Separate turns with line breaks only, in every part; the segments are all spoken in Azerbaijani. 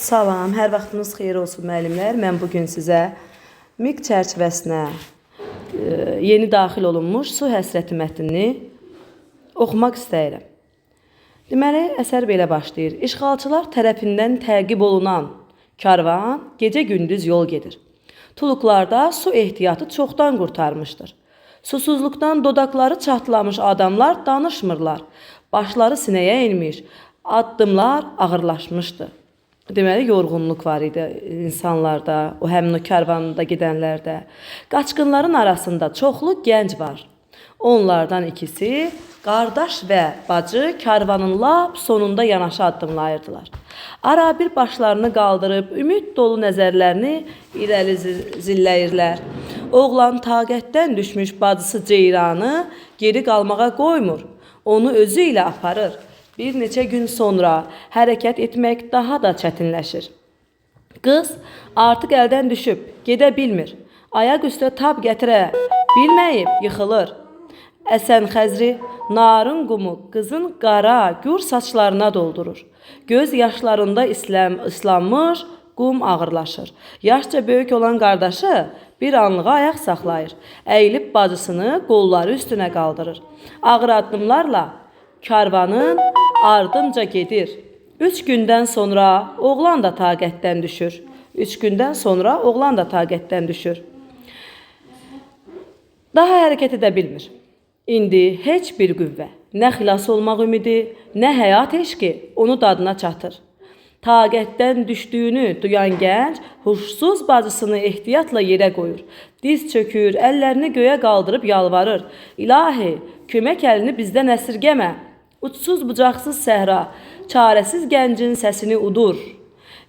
Salam, hər vaxtınız xeyir olsun müəllimlər. Mən bugün sizə MİQ çərçivəsinə yeni daxil olunmuş su həsrəti mətnini oxumaq istəyirəm. Deməli, əsər belə başlayır. İşğalçılar tərəfindən təqib olunan karvan gecə-gündüz yol gedir. Tuluqlarda su ehtiyatı çoxdan qurtarmışdır. Susuzluqdan dodaqları çatlamış adamlar danışmırlar. Başları sinəyə inmiş, addımlar ağırlaşmışdı. Deməli, yorğunluq var idi insanlarda, o həmin o karvanında gedənlərdə. Qaçqınların arasında çoxlu gənc var. Onlardan ikisi, qardaş və bacı karvanın lap sonunda yanaşı addımlayırdılar. Ara bir başlarını qaldırıb, ümid dolu nəzərlərini irəli zilləyirlər. Oğlan taqətdən düşmüş bacısı Ceyranı geri qalmağa qoymur, onu özü ilə aparır. Bir neçə gün sonra hərəkət etmək daha da çətinləşir. Qız artıq əldən düşüb, gedə bilmir. Ayaq üstə tab gətirə bilməyib, yıxılır. Əsən xəzri narın qumu qızın qara, gür saçlarına doldurur. Göz yaşlarında ıslanmış qum ağırlaşır. Yaşca böyük olan qardaşı bir anlığa ayaq saxlayır. Əyilib bacısını qolları üstünə qaldırır. Ağır addımlarla karvanın ardınca gedir. 3 gündən sonra oğlan da taqətdən düşür. 3 gündən sonra oğlan da taqətdən düşür. Daha hərəkət edə bilmir. İndi heç bir qüvvə, nə xilas olmaq ümidi, nə həyat eşqi onu dadına çatır. Taqətdən düşdüyünü duyan gənc huşsuz bacısını ehtiyatla yerə qoyur. Diz çökür, əllərini göyə qaldırıb yalvarır. İlahi, kömək əlini bizdən əsirgəmə. Uçsuz bucaqsız səhra, çarəsiz gəncin səsini udur.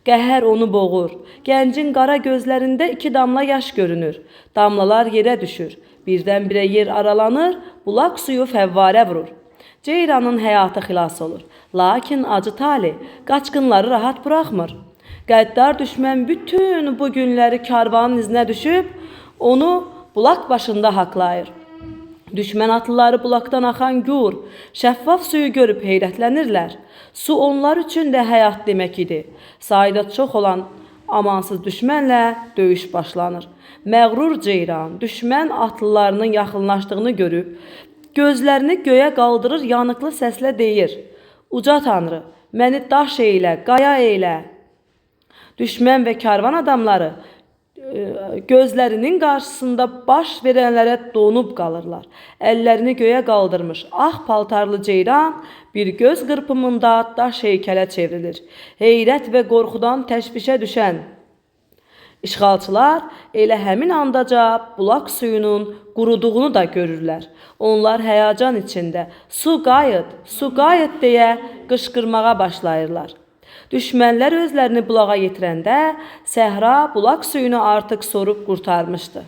Qəhər onu boğur. Gəncin qara gözlərində 2 damla yaş görünür. Damlalar yerə düşür. Birdən-birə yer aralanır, bulaq suyu fəvvarə vurur. Ceyranın həyatı xilas olur. Lakin acı tali qaçqınları rahat buraxmır. Qəddar düşmən bütün bu günləri karvanın izinə düşüb, onu bulaq başında haqlayır. Düşmən atlıları bulaqdan axan gür, şəffaf suyu görüb heyrətlənirlər. Su onlar üçün də həyat demək idi. Sayda çox olan amansız düşmənlə döyüş başlanır. Məğrur Ceyran düşmən atlılarının yaxınlaşdığını görüb, gözlərini göyə qaldırır, yanıqlı səslə deyir. Uca Tanrı, məni daş eylə, qaya eylə. Düşmən və karvan adamları gözlərinin qarşısında baş verənlərə donub qalırlar. Əllərini göyə qaldırmış ağ paltarlı Ceyran bir göz qırpımında daş heykələ çevrilir. Heyrət və qorxudan təşvişə düşən işğalçılar elə həmin andaca bulaq suyunun quruduğunu da görürlər. Onlar həyəcan içində su qayıt deyə qışqırmağa başlayırlar. Düşmənlər özlərini bulağa yetirəndə səhra bulaq suyunu artıq sorub qurtarmışdı.